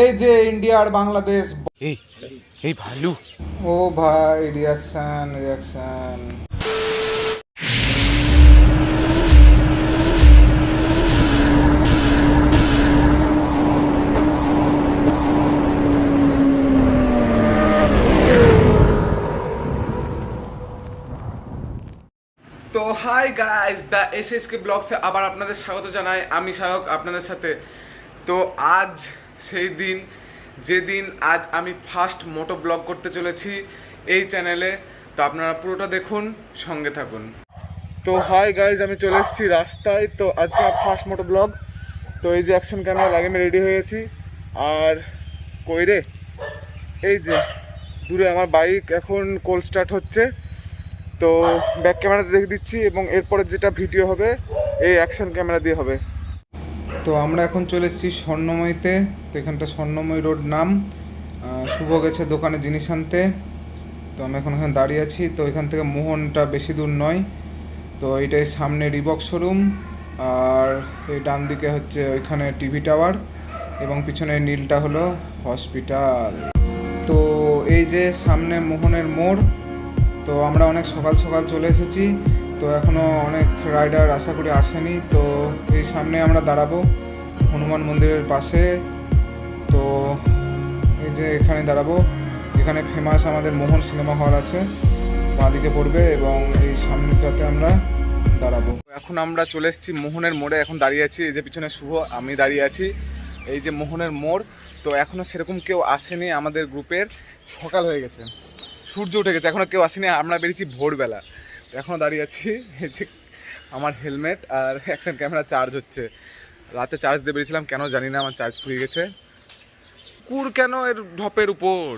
এই যে ইন্ডিয়া আর বাংলাদেশ। এই এই ভালু। ও ভাই, রিয়াকশন রিয়াকশন। তো হাই গাইস, দ্য এসএসকে ব্লগসে আবার আপনাদের স্বাগত জানাই। আমি সায়ক আপনাদের সাথে। তো আজ সেই দিন যেদিন আজ আমি ফার্স্ট মোটো ব্লগ করতে চলেছি এই চ্যানেলে। তো আপনারা পুরোটা দেখুন, সঙ্গে থাকুন। তো হাই গাইস, আমি চলে এসেছি রাস্তায়। তো আজকে ফার্স্ট মোটো ব্লগ। তো এই যে অ্যাকশন ক্যামেরা লাগে আমি রেডি হয়েছি। আর কইরে এই যে দূরে আমার বাইক এখন কোল্ড স্টার্ট হচ্ছে। তো ব্যাক ক্যামেরাতে দেখে দিচ্ছি এবং এরপরে যেটা ভিডিও হবে এই অ্যাকশন ক্যামেরা দিয়ে হবে। তো আমরা এখন চলে এসেছি স্বর্ণময়ীতে। তো এখানটা স্বর্ণময়ী রোড নাম। শুভ গেছে দোকানে জিনিস আনতে। তো আমি এখন এখানে দাঁড়িয়ে আছি। তো এখান থেকে মোহনটা বেশি দূর নয়। তো এইটাই সামনে রিবক শোরুম, আর এই ডান দিকে হচ্ছে ওইখানে টিভি টাওয়ার এবং পিছনে নীলটা হলো হসপিটাল। তো এই যে সামনে মোহনের মোড়। তো আমরা অনেক সকাল সকাল চলে এসেছি। তো এখনও অনেক রাইডার আশা করি আসেনি। তো এই সামনে আমরা দাঁড়াবো হনুমান মন্দিরের পাশে। তো এই যে এখানে দাঁড়াবো। এখানে ফেমাস আমাদের মোহন সিনেমা হল আছে, বাঁদিকে পড়বে এবং এই সামনেটাতে আমরা দাঁড়াবো। এখন আমরা চলে এসেছি মোহনের মোড়ে, এখন দাঁড়িয়ে আছি। এই যে পিছনে শুভ, আমি দাঁড়িয়ে আছি। এই যে মোহনের মোড়। তো এখনও সেরকম কেউ আসেনি আমাদের গ্রুপের। সকাল হয়ে গেছে, সূর্য উঠে গেছে, এখনও কেউ আসেনি। আমরা বেরিয়েছি ভোরবেলা। এখনও দাঁড়িয়ে আছি। এই যে আমার হেলমেট আর অ্যাকশন ক্যামেরা চার্জ হচ্ছে। রাতে চার্জ দিয়ে বেরিয়েছিলাম, কেন জানি না আমার চার্জ ফুরিয়ে গেছে। কুর কেন এর ঢপের উপর।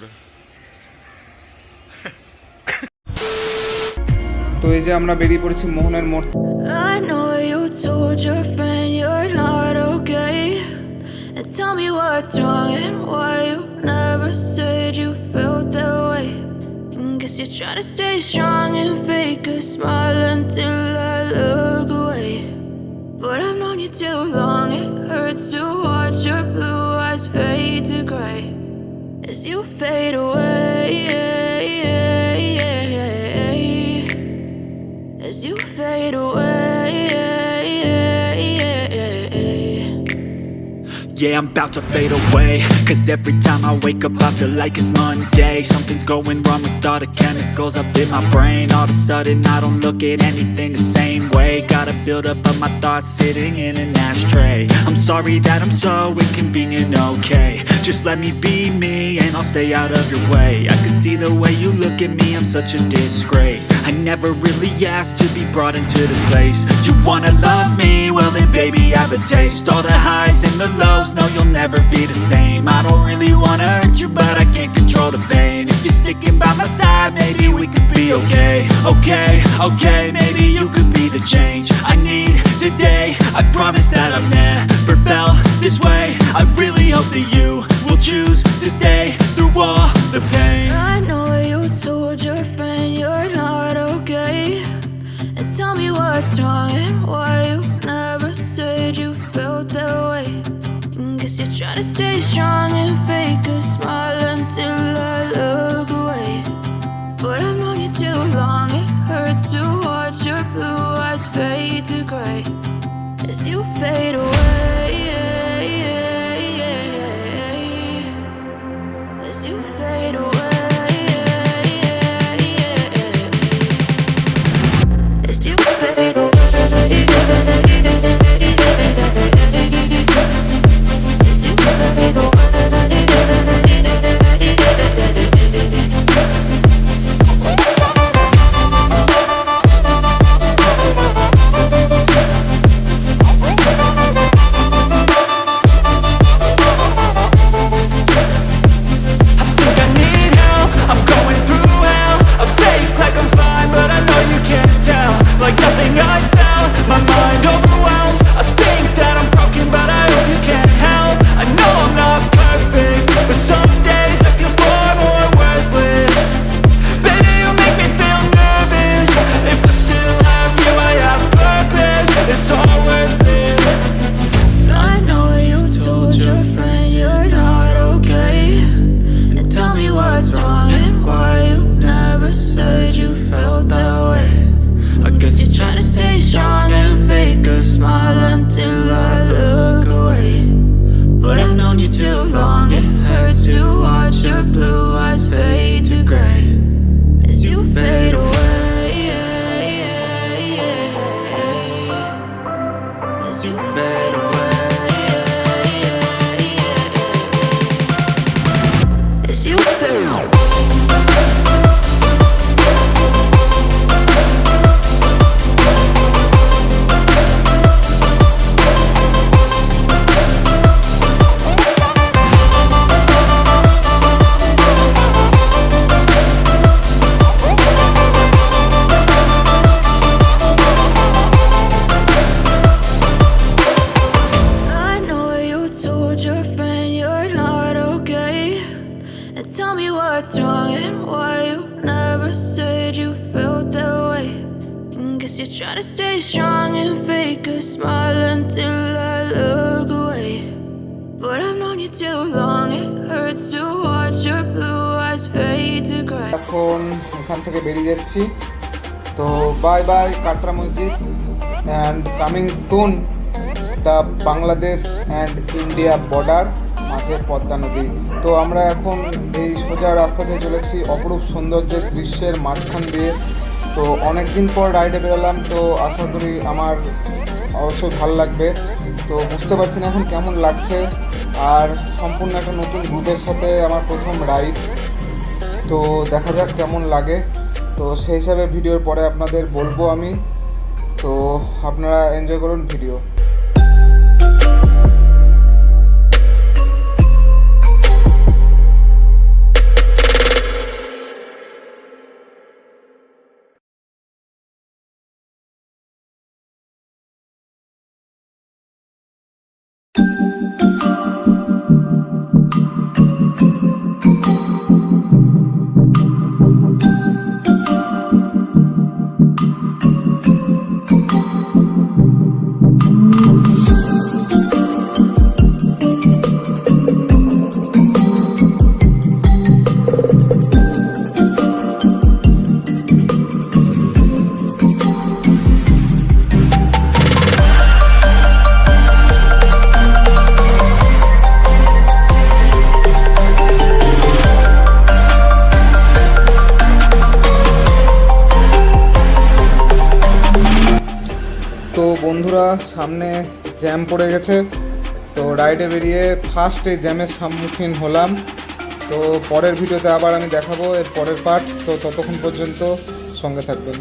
তো এই যে আমরা বেরিয়ে পড়েছি মোহনের মোড়। I know you told your friend you're not okay, and tell me what's wrong and why you never said you felt that way. And guess you're trying to stay strong and fake a smile until I look away. But I've known you too long, it hurts to watch your blue eyes fade to gray as you fade away, as you fade away. Yeah, I'm about to fade away, cause every time I wake up I feel like it's Monday. Something's going wrong with all the chemicals up in my brain. All of a sudden I don't look at anything the same way. Gotta build up of my thoughts sitting in an ashtray. I'm sorry that I'm so inconvenient, okay. Just let me be me and I'll stay out of your way. I can see the way you look at me, I'm such a disgrace. I never really asked to be brought into this place. You wanna love me? Well then baby I have a taste. All the highs and the lows, no you'll never be the same. I don't really wanna hurt you but I can't control the pain. If you're sticking by my side, maybe we could be okay. Okay, okay, maybe you could be the change I need today. I promise that I've never felt this way. I really hope that you will choose to stay through all the pain. I know you told your friend you're not okay, and tell me what's wrong and why you never said you felt that way. And guess you're trying to stay strong and fake a smile until I look away. But I've known you too long, it hurts to watch your blue eyes fade to gray as you fade away, as you fade away, as you fade away. I've known you too long. It hurts to watch your blue eyes fade to gray as you fade away. As you fade away. As you fade away. I know you told your friend you're not okay, and tell me what's wrong and why you never said you felt that way. And guess you're trying to stay strong and fake a smile until I look away. But I've known you too long, it hurts to watch your blue eyes fade to gray. এখন এখান থেকে বেরিয়ে যাচ্ছি, তো bye bye Katra মসজিদ and coming soon the Bangladesh and India border, মাঝে পদ্মা নদী। তো আমরা এখন এই সোজা রাস্তাতে চলেছি অপরূপ সৌন্দর্যের দৃশ্যের মাঝখান দিয়ে। তো অনেক দিন পর রাইডে বেরোলাম, তো আশা করি আমার অবশ্যই ভালো লাগবে। তো বুঝতে পারছি না এখন কেমন লাগছে, আর সম্পূর্ণ একটা নতুন গ্রুপের সাথে আমার প্রথম রাইড। তো দেখা যাক কেমন লাগে, তো সেই হিসাবে ভিডিওর পরে আপনাদের বলবো আমি। তো আপনারা এনজয় করুন ভিডিও। তো বন্ধুরা, সামনে জ্যাম পড়ে গেছে, তো রাইডে বেরিয়ে ফার্স্ট এই জ্যামের সম্মুখীন হলাম। তো পরের ভিডিওতে আবার আমি দেখাবো এর পরের পার্ট, তো ততক্ষণ পর্যন্ত সঙ্গে থাকবেন।